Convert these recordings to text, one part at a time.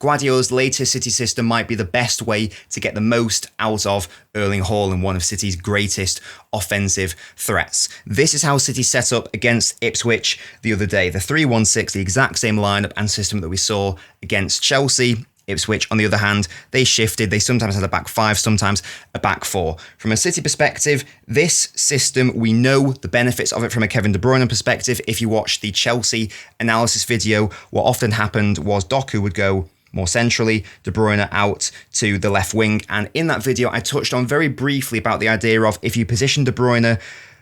Guardiola's latest City system might be the best way to get the most out of Erling Haaland, one of City's greatest offensive threats. This is how City set up against Ipswich the other day. The 3-1-6, the exact same lineup and system that we saw against Chelsea. Ipswich, on the other hand, they shifted. They sometimes had a back five, sometimes a back four. From a City perspective, this system, we know the benefits of it from a Kevin De Bruyne perspective. If you watch the Chelsea analysis video, what often happened was Doku would go more centrally, De Bruyne out to the left wing. And in that video, I touched on very briefly about the idea of if you position De Bruyne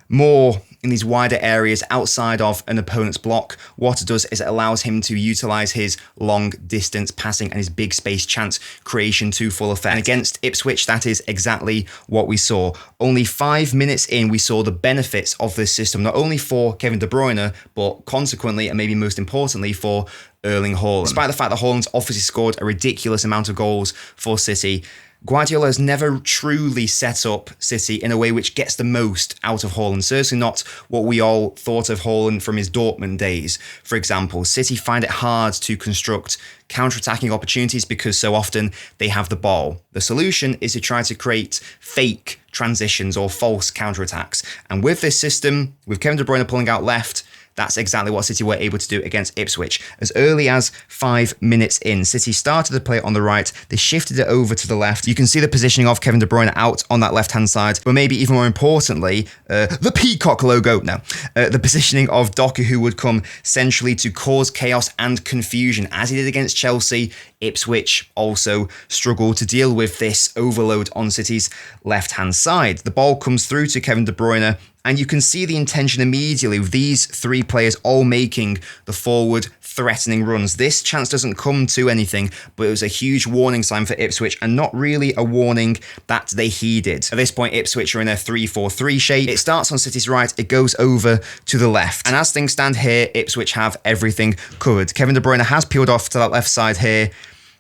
more in these wider areas outside of an opponent's block, what it does is it allows him to utilize his long distance passing and his big space chance creation to full effect. And against Ipswich, that is exactly what we saw. Only 5 minutes in, we saw the benefits of this system, not only for Kevin De Bruyne, but consequently, and maybe most importantly, for Erling Haaland. Despite the fact that Haaland's obviously scored a ridiculous amount of goals for City, Guardiola has never truly set up City in a way which gets the most out of Haaland. Certainly not what we all thought of Haaland from his Dortmund days. For example, City find it hard to construct counter-attacking opportunities because so often they have the ball. The solution is to try to create fake transitions or false counter-attacks. And with this system, with Kevin De Bruyne pulling out left, that's exactly what City were able to do against Ipswich. As early as 5 minutes in, City started to play it on the right. They shifted it over to the left. You can see the positioning of Kevin De Bruyne out on that left-hand side. But maybe even more importantly, the peacock logo. No, the positioning of Doku, who would come centrally to cause chaos and confusion. As he did against Chelsea, Ipswich also struggled to deal with this overload on City's left-hand side. The ball comes through to Kevin De Bruyne, and you can see the intention immediately with these three players all making the forward threatening runs. This chance doesn't come to anything, but it was a huge warning sign for Ipswich and not really a warning that they heeded. At this point, Ipswich are in a 3-4-3 shape. It starts on City's right, it goes over to the left. And as things stand here, Ipswich have everything covered. Kevin De Bruyne has peeled off to that left side here.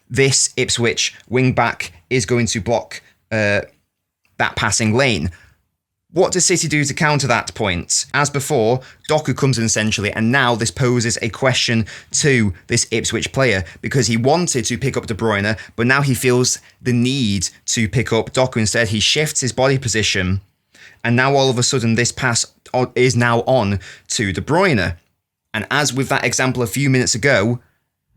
This Ipswich wing back is going to block that passing lane. What does City do to counter that point? As before, Doku comes in centrally, and now this poses a question to this Ipswich player because he wanted to pick up De Bruyne, but now he feels the need to pick up Doku instead. He shifts his body position, and now all of a sudden this pass is now on to De Bruyne. And as with that example a few minutes ago,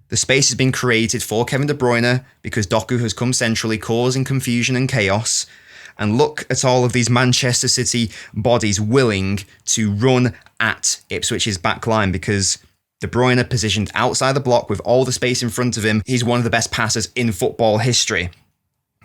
the space has been created for Kevin De Bruyne because Doku has come centrally, causing confusion and chaos. And look at all of these Manchester City bodies willing to run at Ipswich's back line because De Bruyne, positioned outside the block with all the space in front of him, he's one of the best passers in football history.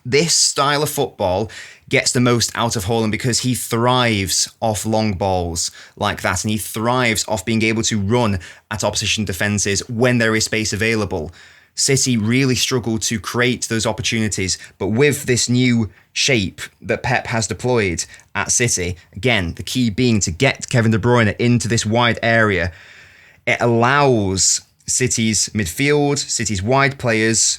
This style of football gets the most out of Haaland because he thrives off long balls like that, and he thrives off being able to run at opposition defences when there is space available. City really struggle to create those opportunities, but with this new shape that Pep has deployed at City, again, the key being to get Kevin De Bruyne into this wide area, it allows City's midfield, City's wide players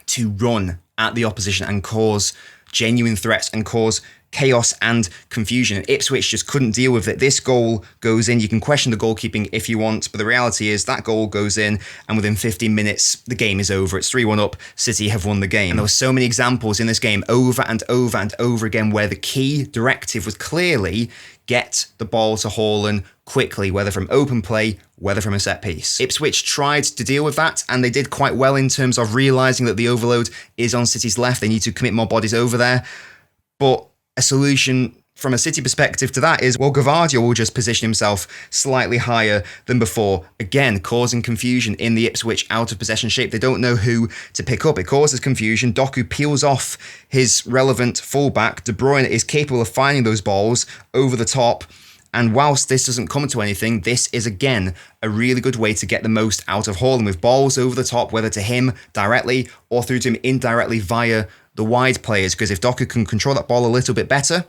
to run at the opposition and cause genuine threats and cause chaos and confusion. Ipswich just couldn't deal with it. This goal goes in. You can question the goalkeeping if you want, but the reality is that goal goes in, and within 15 minutes, the game is over. It's 3-1 up. City have won the game. And there were so many examples in this game over and over and over again where the key directive was clearly get the ball to Haaland quickly, whether from open play, whether from a set piece. Ipswich tried to deal with that, and they did quite well in terms of realising that the overload is on City's left. They need to commit more bodies over there. But a solution from a City perspective to that is, well, Guardiola will just position himself slightly higher than before, again, causing confusion in the Ipswich out-of-possession shape. They don't know who to pick up. It causes confusion. Doku peels off his relevant fullback. De Bruyne is capable of finding those balls over the top. And whilst this doesn't come to anything, this is, again, a really good way to get the most out of Haaland with balls over the top, whether to him directly or through to him indirectly via the wide players, because if Doku can control that ball a little bit better,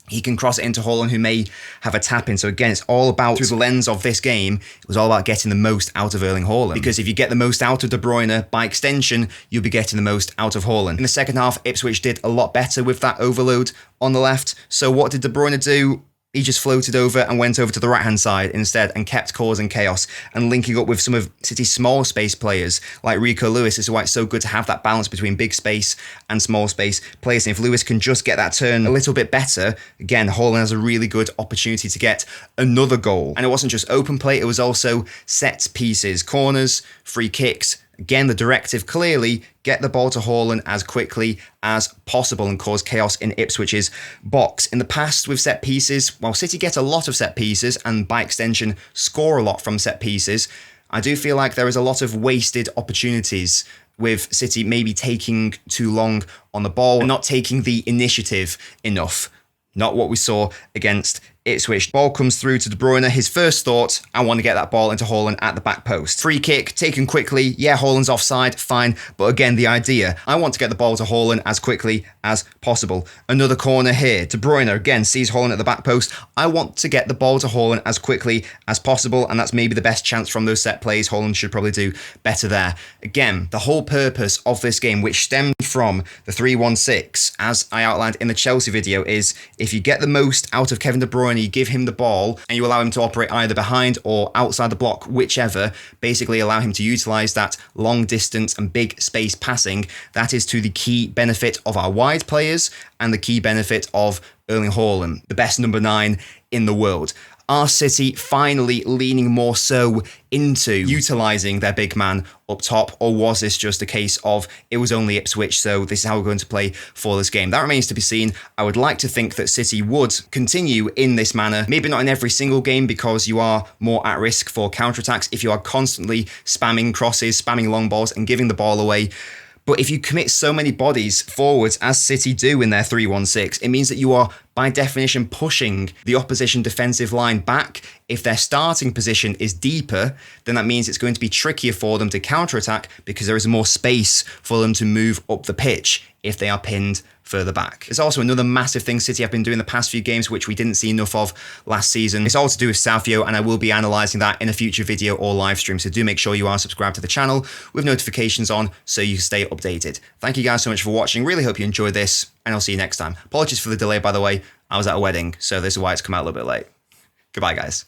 he can cross it into Haaland, who may have a tap in. So again, it's all about, through the lens of this game, it was all about getting the most out of Erling Haaland. Because if you get the most out of De Bruyne, by extension, you'll be getting the most out of Haaland. In the second half, Ipswich did a lot better with that overload on the left. So what did De Bruyne do? he just floated over and went over to the right-hand side instead and kept causing chaos and linking up with some of City's small space players like Rico Lewis. This is why it's so good to have that balance between big space and small space players. And if Lewis can just get that turn a little bit better, again, Haaland has a really good opportunity to get another goal. And it wasn't just open play, it was also set pieces, corners, free kicks. Again, the directive clearly, get the ball to Haaland as quickly as possible and cause chaos in Ipswich's box. In the past with set pieces, while City get a lot of set pieces and by extension score a lot from set pieces, I do feel like there is a lot of wasted opportunities with City maybe taking too long on the ball and not taking the initiative enough. Not what we saw against Ipswich. Ball comes through to De Bruyne. His first thought, I want to get that ball into Haaland at the back post. Free kick, taken quickly. Yeah, Haaland's offside, fine. But again, the idea, I want to get the ball to Haaland as quickly as possible. Another corner here. De Bruyne again sees Haaland at the back post. I want to get the ball to Haaland as quickly as possible. And that's maybe the best chance from those set plays. Haaland should probably do better there. Again, the whole purpose of this game, which stemmed from the 3-1-6, as I outlined in the Chelsea video, is if you get the most out of Kevin De Bruyne, you give him the ball and you allow him to operate either behind or outside the block, whichever, basically allow him to utilize that long distance and big space passing. That is to the key benefit of our wide players and the key benefit of Erling Haaland, the best number 9 in the world. Are City finally leaning more so into utilising their big man up top, or was this just a case of it was only Ipswich, so this is how we're going to play for this game? That remains to be seen. I would like to think that City would continue in this manner, maybe not in every single game because you are more at risk for counterattacks if you are constantly spamming crosses, spamming long balls and giving the ball away. But if you commit so many bodies forwards as City do in their 3-1-6, it means that you are by definition pushing the opposition defensive line back. If their starting position is deeper, then that means it's going to be trickier for them to counterattack because there is more space for them to move up the pitch if they are pinned further back. There's also another massive thing City have been doing the past few games, which we didn't see enough of last season. It's all to do with Savio, and I will be analysing that in a future video or live stream. So do make sure you are subscribed to the channel with notifications on so you stay updated. Thank you guys so much for watching. Really hope you enjoyed this, and I'll see you next time. Apologies for the delay, by the way. I was at a wedding, so this is why it's come out a little bit late. Goodbye, guys.